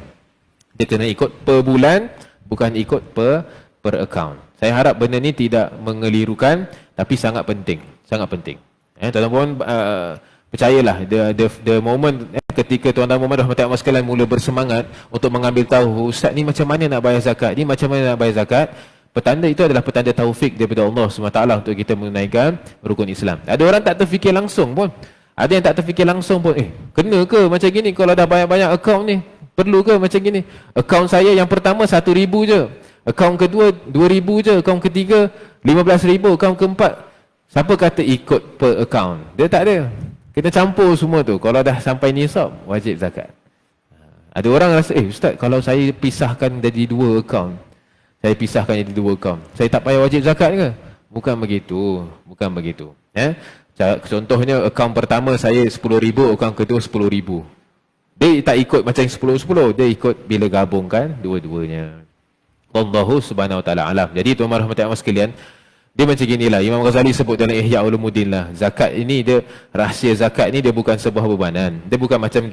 Dia kena ikut per bulan, bukan ikut per account. Saya harap benda ni tidak mengelirukan, tapi sangat penting. Sangat penting. Tuan-tuan percayalah, the moment ketika tuan-tuan Muhammad rahmati Allah sekalian mula bersemangat untuk mengambil tahu, Ustaz ni macam mana nak bayar zakat, ni macam mana nak bayar zakat, petanda itu adalah petanda taufik daripada Allah SWT untuk kita menunaikan rukun Islam. Ada orang tak terfikir langsung pun. Ada yang tak terfikir langsung pun, kena ke macam gini kalau dah banyak-banyak akaun ni? Perlu ke macam gini? Akaun saya yang pertama 1,000 je. Akaun kedua 2,000 je. Akaun ketiga 15,000. Akaun keempat, siapa kata ikut per akaun? Dia tak ada. Kita campur semua tu. Kalau dah sampai nisab, wajib zakat. Ada orang rasa, Ustaz, kalau saya pisahkan jadi 2 akaun, saya tak payah wajib zakat ke? Bukan begitu. Contohnya akaun pertama saya 10,000, akaun kedua 10,000. Dia tak ikut macam 10-10, dia ikut bila gabungkan dua-duanya. Wallahu subhanahu wa ta'ala alam. Jadi tuan-tuan rahmati Allah sekalian, dia macam ginilah. Imam Ghazali sebut dalam Ihya Ulumuddin lah. Zakat ini, rahsia zakat ni dia bukan sebuah bebanan. Dia bukan macam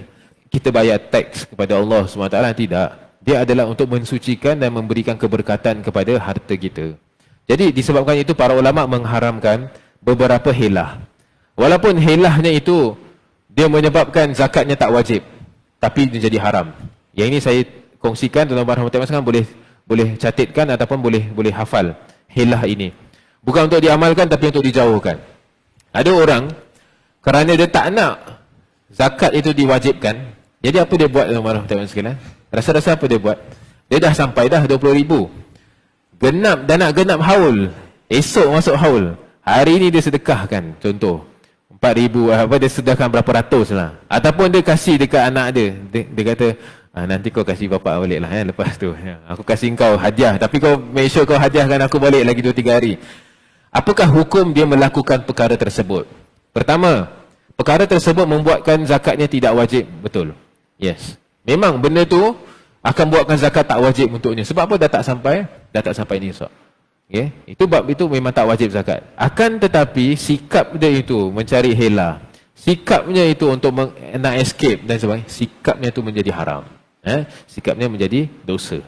kita bayar teks kepada Allah SWT. Tidak. Dia adalah untuk mensucikan dan memberikan keberkatan kepada harta kita. Jadi disebabkan itu para ulama mengharamkan beberapa helah. Walaupun helahnya itu dia menyebabkan zakatnya tak wajib, tapi dia jadi haram. Yang ini saya kongsikan, tuan-tuan rahmati Allah boleh catatkan ataupun boleh hafal helah ini. Bukan untuk diamalkan tapi untuk dijauhkan. Ada orang kerana dia tak nak zakat itu diwajibkan, jadi apa dia buat, tuan-tuan rahmati Allah sekalian? Rasa-rasa apa dia buat? Dia dah sampai dah 20,000. Nak genap haul. Esok masuk haul. Hari ini dia sedekahkan, contoh 4,000, dia sedekahkan berapa ratus lah. Ataupun dia kasih dekat anak dia. Dia kata, nanti kau kasih bapak balik lah lepas tu. Aku kasih kau hadiah, tapi kau make sure kau hadiahkan aku balik lagi 2-3 hari. Apakah hukum dia melakukan perkara tersebut? Pertama, perkara tersebut membuatkan zakatnya tidak wajib. Betul. Yes. Memang benda tu akan buatkan zakat tak wajib untuknya. Sebab apa? Dah tak sampai nisab. Okay? Itu bab itu memang tak wajib zakat. Akan tetapi sikap dia itu mencari helah, sikapnya itu untuk nak escape dan sebagainya, sikapnya itu menjadi haram. Sikapnya menjadi dosa.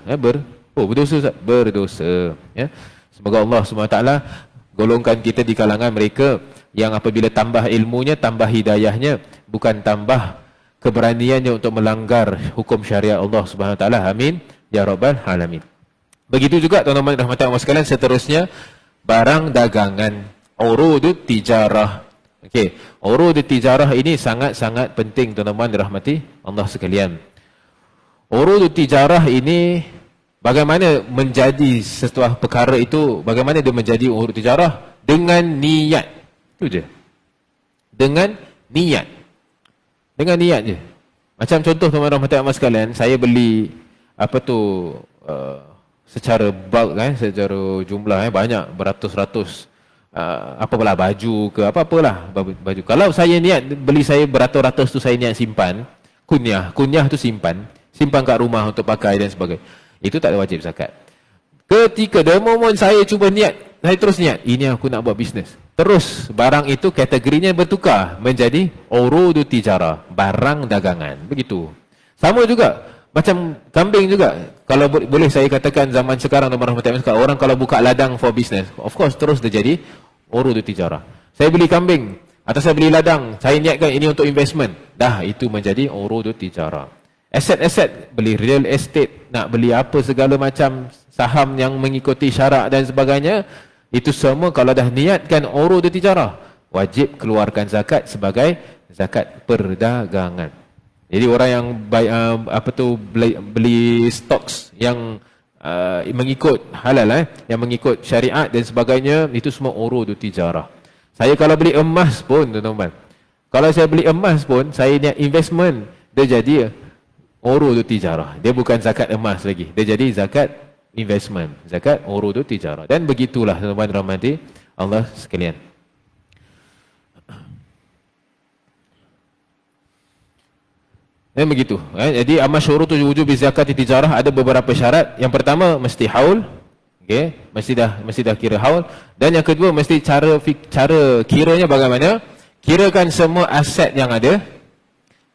Berdosa. Berdosa. Semoga Allah SWT golongkan kita di kalangan mereka yang apabila tambah ilmunya, tambah hidayahnya, bukan tambah keberaniannya untuk melanggar hukum syariat Allah SWT. Amin ya rabbal alamin. Begitu juga tuan-tuan rahmati Allah sekalian, seterusnya barang dagangan, urudut tijarah. Okey, urudut tijarah ini sangat-sangat penting tuan-tuan rahmati Allah sekalian. Urudut tijarah ini bagaimana menjadi sesuatu perkara itu, bagaimana dia menjadi urudut tijarah? Dengan niat. Itu je. Dengan niat. Dengan niat je. Macam contoh tuan-tuan rahmati Allah sekalian, saya beli secara bulk secara jumlah banyak, beratus-ratus apalah baju ke apa-apalah baju. Kalau saya niat beli, saya beratus-ratus tu saya niat simpan. Kunyah tu simpan kat rumah untuk pakai dan sebagainya. Itu tak ada wajib zakat. Ketika the moment saya cuba niat, saya terus niat, ini aku nak buat bisnes. Terus barang itu kategorinya bertukar menjadi urudu tijarah, barang dagangan. Begitu. Sama juga macam kambing juga. Kalau boleh saya katakan zaman sekarang orang kalau buka ladang for business, of course terus dia jadi urudu tijarah. Saya beli kambing atau saya beli ladang, saya niatkan ini untuk investment. Dah itu menjadi urudu tijarah. Aset-aset, beli real estate, nak beli apa segala macam saham yang mengikuti syarak dan sebagainya, itu semua kalau dah niatkan urudu tijarah, wajib keluarkan zakat sebagai zakat perdagangan. Jadi orang yang beli stocks yang mengikut halal, yang mengikut syariat dan sebagainya, itu semua urudu tijarah. Saya kalau beli emas pun, tuan-tuan, kalau saya beli emas pun, saya niat investment, dia jadi urudu tijarah. Dia bukan zakat emas lagi, dia jadi zakat investment, zakat urudu tijarah. Dan begitulah tuan-tuan rahmati Allah sekalian. Dan begitu. Jadi amal syurutu wujub zakat tijarah ada beberapa syarat. Yang pertama mesti haul. Okey, mesti dah kira haul. Dan yang kedua mesti cara kiranya bagaimana? Kirakan semua aset yang ada.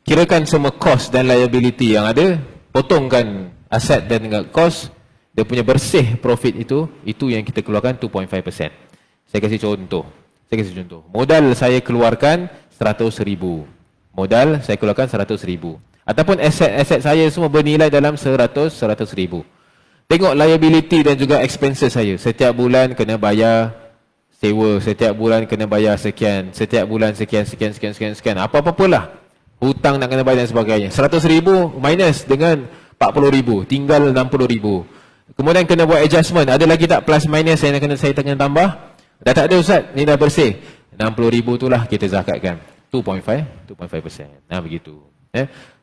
Kirakan semua cost dan liability yang ada. Potongkan aset dan dengan cost. Dia punya bersih profit itu yang kita keluarkan 2.5%. Saya kasih contoh. Modal saya keluarkan 100,000. Modal saya keluarkan 100,000. Ataupun aset saya semua bernilai dalam 100,000. Tengok liability dan juga expenses saya. Setiap bulan kena bayar sewa, setiap bulan kena bayar sekian, setiap bulan sekian. Apa-apalah. Hutang nak kena bayar dan sebagainya. 100,000 minus dengan 40,000, tinggal 60,000. Kemudian kena buat adjustment. Ada lagi tak plus minus saya kena tambah? Dah tak ada Ustaz, ni dah bersih. 60,000 itulah kita zakatkan. 2.5%. Nah begitu.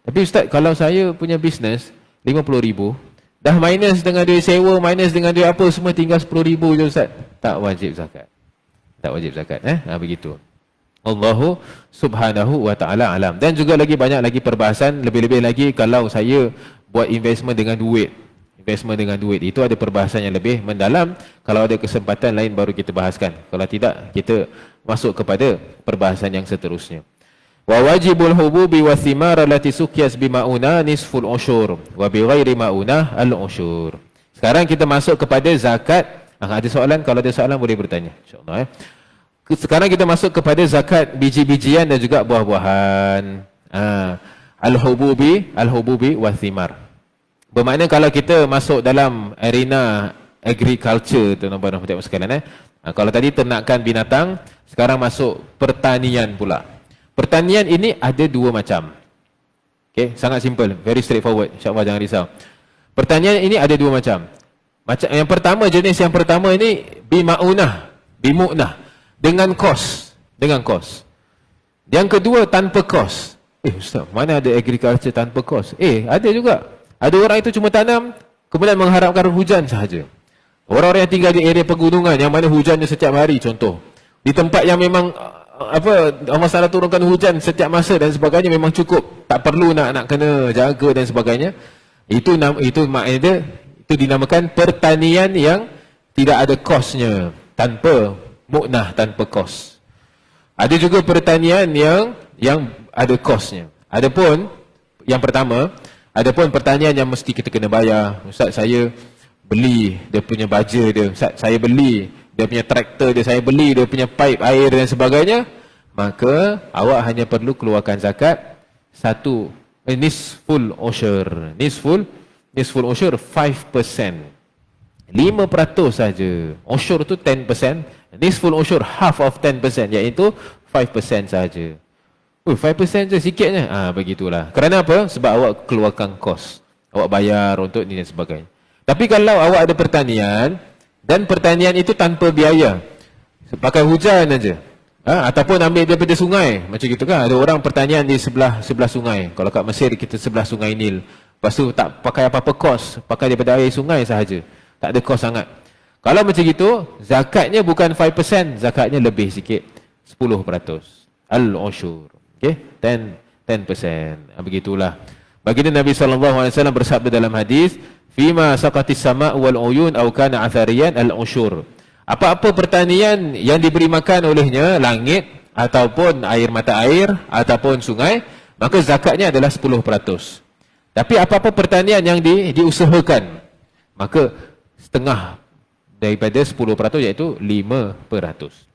Tapi Ustaz, kalau saya punya bisnes 50,000, dah minus dengan duit sewa, minus dengan duit apa, semua tinggal 10,000 je Ustaz. Tak wajib zakat. Tak wajib zakat. Nah begitu. Allahu subhanahu wa ta'ala alam. Dan juga banyak lagi perbahasan. Lebih-lebih lagi kalau saya buat investment dengan duit. Itu ada perbahasan yang lebih mendalam. Kalau ada kesempatan lain baru kita bahaskan. Kalau tidak, kita masuk kepada perbahasan yang seterusnya. Wa wajibul hububi wa thimar allati suqyas bima'una nisful ushur wa bighairi ma'una al-ushur. Sekarang kita masuk kepada zakat. Ada soalan? Kalau ada soalan boleh bertanya, insya-Allah. Sekarang kita masuk kepada zakat biji-bijian dan juga buah-buahan. Al-hububi wa thimar. Bermakna kalau kita masuk dalam arena agriculture, tuan-tuan dan puan-puan sekalian, kalau tadi ternakan binatang, sekarang masuk pertanian pula. Pertanian ini ada dua macam. Okay, sangat simple, very straightforward. InsyaAllah jangan risau. Pertanian ini ada dua macam. Yang pertama, jenis yang pertama ini bimu'nah, dengan kos. Yang kedua tanpa kos. Ustaz, mana ada agriculture tanpa kos? Ada juga. Ada orang itu cuma tanam, kemudian mengharapkan hujan sahaja. Orang-orang yang tinggal di area pegunungan yang mana hujannya setiap hari, contoh. Di tempat yang memang Allah SWT turunkan hujan setiap masa dan sebagainya, memang cukup. Tak perlu nak kena jaga dan sebagainya. Itu maknanya itu dinamakan pertanian yang tidak ada kosnya, tanpa mu'nah, tanpa kos. Ada juga pertanian yang ada kosnya. Adapun yang pertama, adapun pertanian yang mesti kita kena bayar. Ustaz, saya beli dia punya baja dia. Ustaz, saya beli dia punya traktor dia, saya beli dia punya pipe air dan sebagainya. Maka awak hanya perlu keluarkan zakat nisful ushur. Nisful ushur 5%. 5% saja. Ushur tu 10%. Nisful ushur half of 10%, iaitu 5% saja. 5% je, sikitnya. Begitulah. Kerana apa? Sebab awak keluarkan kos. Awak bayar untuk ni dan sebagainya. Tapi kalau awak ada pertanian, dan pertanian itu tanpa biaya, pakai hujan aja, ataupun ambil daripada sungai, macam gitu kan. Ada orang pertanian di sebelah sungai. Kalau kat Mesir kita sebelah sungai Nil. Lepas tu tak pakai apa-apa kos, pakai daripada air sungai sahaja. Tak ada kos sangat. Kalau macam gitu, zakatnya bukan 5%, zakatnya lebih sikit, 10%. Al-ushur. Okay? 10%. 10%. Begitulah. Baginda Nabi SAW bersabda dalam hadis, "Fima saqatis sama' wal uyun aw kana athariyan al-ushur." Apa-apa pertanian yang diberi makan olehnya langit ataupun air mata air ataupun sungai, maka zakatnya adalah 10%. Tapi apa-apa pertanian yang diusahakan, maka setengah daripada 10% iaitu 5%.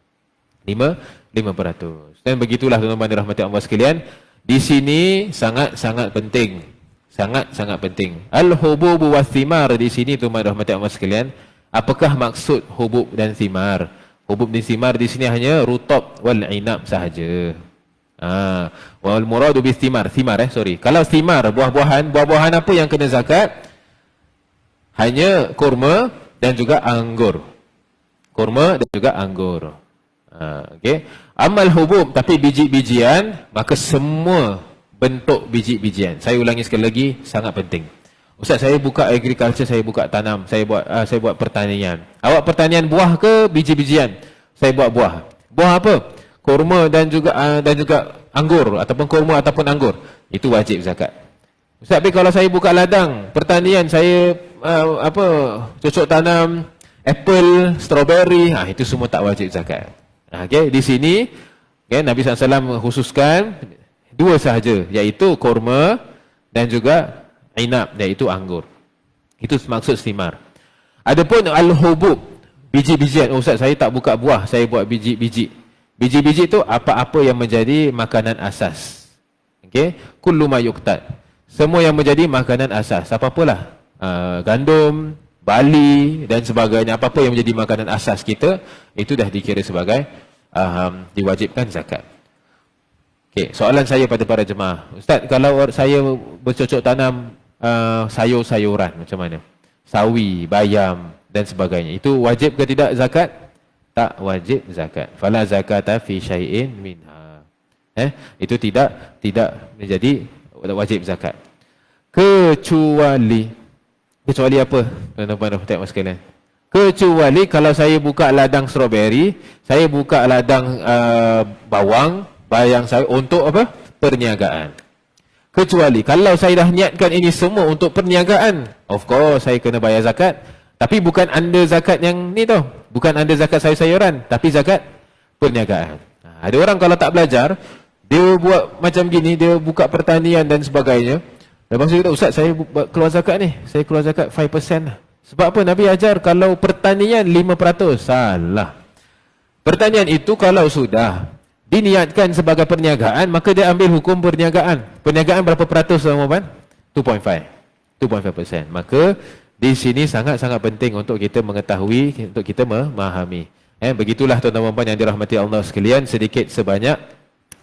5%. Dan begitulah tuan-tuan dan rahmati Allah sekalian. Di sini sangat-sangat penting. Sangat-sangat penting. Al-hubub wa thimar di sini tuan-tuan dan rahmati Allah sekalian. Apakah maksud hubub dan thimar? Hubub dan thimar di sini hanya rutab wal inab sahaja. Wal muradu bis thimar. Kalau thimar buah-buahan apa yang kena zakat? Hanya kurma dan juga anggur. Kurma dan juga anggur. Okey. Amal hubub tapi biji-bijian, maka semua bentuk biji-bijian. Saya ulangi sekali lagi, sangat penting. Ustaz, saya buka agriculture, saya buka tanam, saya buat pertanian. Awak pertanian buah ke biji-bijian? Saya buat buah. Buah apa? Kurma dan juga anggur ataupun kurma ataupun anggur. Itu wajib zakat. Ustaz, tapi kalau saya buka ladang pertanian, saya cocok tanam apple, strawberry, itu semua tak wajib zakat. Okey, di sini Nabi SAW khususkan dua sahaja, iaitu kurma dan juga inab, iaitu anggur. Itu maksud thimar. Adapun al-hubub, biji-bijian. Ustaz, saya tak buka buah, saya buat biji-biji. Biji-biji itu apa-apa yang menjadi makanan asas. Okey, kullu ma yuqtat. Semua yang menjadi makanan asas, apa-apalah. Gandum, barley dan sebagainya, apa-apa yang menjadi makanan asas kita, itu dah dikira sebagai diwajibkan zakat. Okey, soalan saya pada para jemaah. Ustaz, kalau saya bercocok tanam sayur-sayuran macam mana? Sawi, bayam dan sebagainya. Itu wajib ke tidak zakat? Tak wajib zakat. Fala zakata fi syai'in minha. Itu tidak menjadi wajib zakat. Kecuali apa? Tuan-tuan dan puan sekalian. Kecuali kalau saya buka ladang strawberry, saya buka ladang bawang, bayang saya untuk apa? Perniagaan. Kecuali kalau saya dah niatkan ini semua untuk perniagaan, of course saya kena bayar zakat. Tapi bukan under zakat yang ni tau. Bukan under zakat sayur-sayuran, tapi zakat perniagaan. Ada orang kalau tak belajar, dia buat macam gini, dia buka pertanian dan sebagainya. Lepas tu kata, Ustaz, saya keluar zakat ni, saya keluar zakat 5%. Sebab apa? Nabi ajar kalau pertanian 5%. Salah. Pertanian itu kalau sudah diniatkan sebagai perniagaan, maka dia ambil hukum perniagaan. Perniagaan berapa peratus tuan-tuan? 2.5%. Maka di sini sangat-sangat penting untuk kita mengetahui, untuk kita memahami. Begitulah tuan-tuan yang dirahmati Allah sekalian, sedikit sebanyak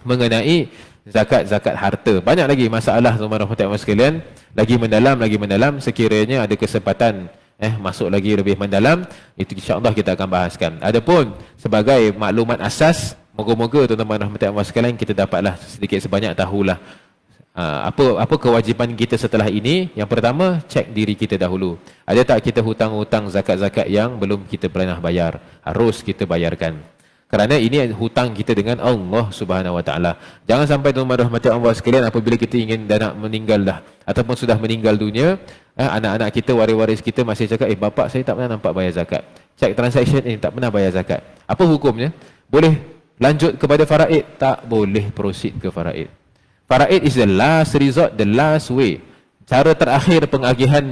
mengenai zakat-zakat harta. Banyak lagi masalah tuan-tuan Allah sekalian, lagi mendalam, sekiranya ada kesempatan masuk lagi lebih mendalam, itu insya-Allah kita akan bahaskan. Adapun sebagai maklumat asas, moga-moga tuan-tuan rahmati Allah sekalian kita dapatlah sedikit sebanyak tahulah apa kewajipan kita setelah ini. Yang pertama, cek diri kita dahulu. Ada tak kita hutang-hutang zakat-zakat yang belum kita pernah bayar? Harus kita bayarkan. Kerana ini hutang kita dengan Allah Subhanahu Wa Taala. Jangan sampai tuan-tuan rahmati Allah sekalian, apabila kita ingin dah nak meninggal dah ataupun sudah meninggal dunia, anak-anak kita, waris-waris kita masih cakap, bapak saya tak pernah nampak bayar zakat. Cek transaction ini tak pernah bayar zakat. Apa hukumnya? Boleh lanjut kepada faraid? Tak boleh proceed ke faraid. Faraid is the last resort, the last way. Cara terakhir pengagihan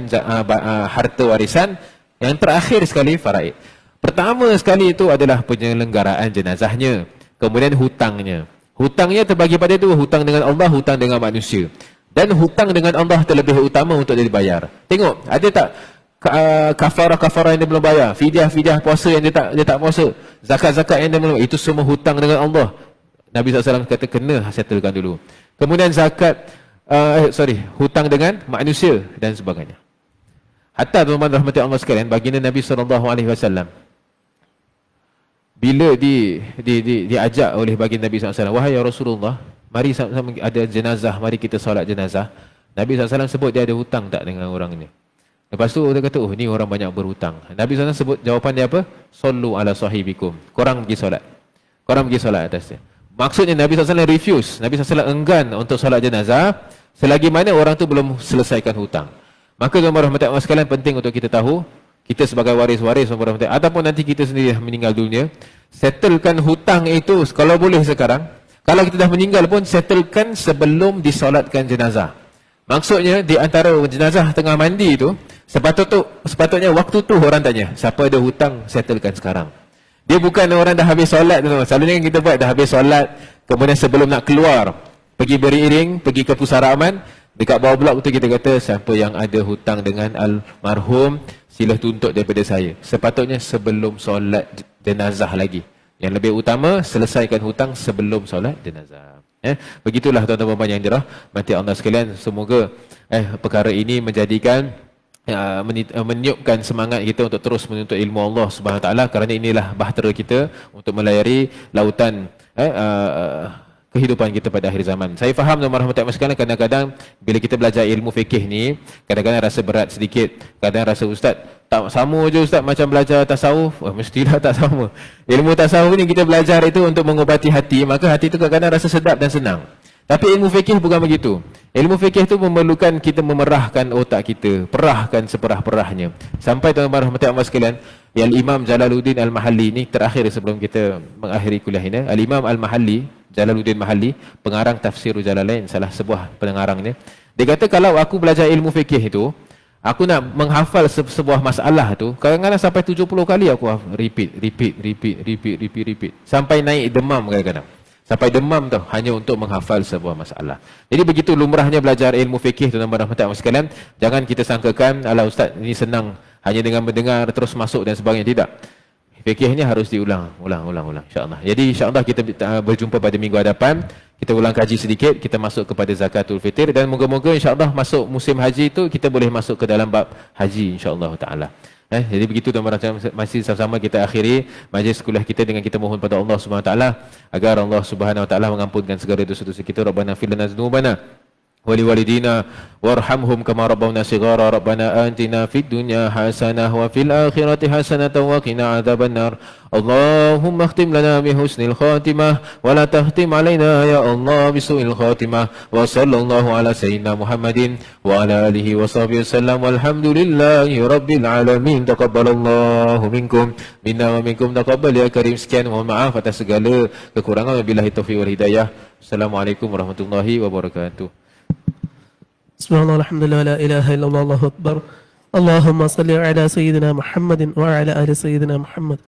harta warisan, yang terakhir sekali faraid. Pertama sekali itu adalah penyelenggaraan jenazahnya. Kemudian hutangnya. Hutangnya terbagi pada dua, hutang dengan Allah, hutang dengan manusia. Dan hutang dengan Allah terlebih utama untuk dia dibayar. Tengok, ada tak kafarah-kafarah yang dia belum bayar, fidyah-fidyah puasa yang dia tak puasa, zakat-zakat yang dia belum bayar, itu semua hutang dengan Allah. Nabi SAW kata kena settlekan dulu. Kemudian hutang dengan manusia dan sebagainya. Hatta tuan-tuan rahmati Allah sekalian, baginda Nabi SAW bila diajak oleh baginda Nabi SAW, wahai ya Rasulullah, mari sama ada jenazah, mari kita solat jenazah. Nabi SAW sebut dia ada hutang tak dengan orang ni. Lepas tu dia kata, ni orang banyak berhutang. Nabi SAW sebut jawapan dia apa? Sallu ala sahibikum. Korang pergi solat. Korang pergi solat atas dia. Maksudnya Nabi SAW refuse, Nabi SAW enggan untuk solat jenazah selagi mana orang tu belum selesaikan hutang. Maka tuan-tuan rahmati Allah sekalian, penting untuk kita tahu, kita sebagai waris-waris ataupun nanti kita sendiri meninggal dunia, settlekan hutang itu kalau boleh sekarang. Kalau kita dah meninggal pun, settlekan sebelum disolatkan jenazah. Maksudnya di antara jenazah tengah mandi itu, sepatutnya waktu tu orang tanya, siapa ada hutang, settlekan sekarang. Dia bukan orang dah habis solat tu. Selalunya kita buat dah habis solat, kemudian sebelum nak keluar, pergi beriring, pergi ke pusara aman, dekat bawah blok tu kita kata, siapa yang ada hutang dengan almarhum, sila tuntut daripada saya. Sepatutnya sebelum solat jenazah lagi. Yang lebih utama, selesaikan hutang sebelum solat jenazah. Begitulah tuan-tuan puan yang dirahmati Allah sekalian. Semoga perkara ini menjadikan meniupkan semangat kita untuk terus menuntut ilmu Allah Subhanahu Wa Taala, kerana inilah bahtera kita untuk melayari lautan kehidupan kita pada akhir zaman. Saya faham tuan-tuan rahmati sekalian, kadang-kadang bila kita belajar ilmu fikih ni, kadang-kadang rasa berat sedikit. Kadang rasa ustaz, tak sama je ustaz macam belajar tasawuf. Mestilah tak sama. Ilmu tasawuf ni kita belajar itu untuk mengobati hati, maka hati itu kadang-kadang rasa sedap dan senang. Tapi ilmu fikih bukan begitu. Ilmu fikih itu memerlukan kita memerahkan otak kita, perahkan seperah-perahnya. Sampai tuan-tuan rahmati Allah sekalian, Al-Imam Jalaluddin Al-Mahalli ni terakhir sebelum kita mengakhiri kuliah ini. Al-Imam Al-Mahalli, Jalaluddin Mahalli, pengarang Tafsirul Jalalain, salah sebuah pengarangnya. Dia kata kalau aku belajar ilmu fikih itu, aku nak menghafal sebuah masalah tu, kadang-kadang sampai 70 kali aku repeat. Sampai naik demam kadang-kadang. Sampai demam tu hanya untuk menghafal sebuah masalah. Jadi begitu lumrahnya belajar ilmu fikih tuan-tuan rahmati Allah sekalian. Jangan kita sangkakan, ala ustaz ini senang hanya dengan mendengar terus masuk dan sebagainya. Tidak. Fikihnya harus diulang insya-Allah. Jadi insya-Allah kita berjumpa pada minggu hadapan. Kita ulang kaji sedikit, kita masuk kepada zakatul fitr, dan moga-moga insya-Allah masuk musim haji itu kita boleh masuk ke dalam bab haji insya-Allah taala. Jadi begitu tuan-tuan, masih sama-sama kita akhiri majlis kuliah kita dengan kita mohon pada Allah Subhanahu Wa Taala agar Allah Subhanahu Wa Taala mengampunkan segala dosa-dosa kita. Rabbana fir lana dzunubana waliwalidina warhamhum kama rabbawna shighara. Rabbana atina fid dunya hasanah wa fil akhirati hasanah wa qina adzabannar. Allahumma khtim lana bi husnil khatimah wa la tahtim alaina ya Allah bi su'il khatimah. Wa sallallahu ala sayyidina Muhammadin wa ala alihi wa sahbihi wasallam. Walhamdulillahi rabbil alamin. Taqabbalallahu minkum minna wa minkum taqabbal ya karim. Sekian, mohon maaf atas segala kekurangan. Wabillahi taufiq wal hidayah. Assalamualaikum warahmatullahi wabarakatuh. Subhanallah, alhamdulillah, la ilaha illallah, Allahu akbar. Allahumma salli ala sayyidina Muhammadin wa ala ali sayyidina Muhammad.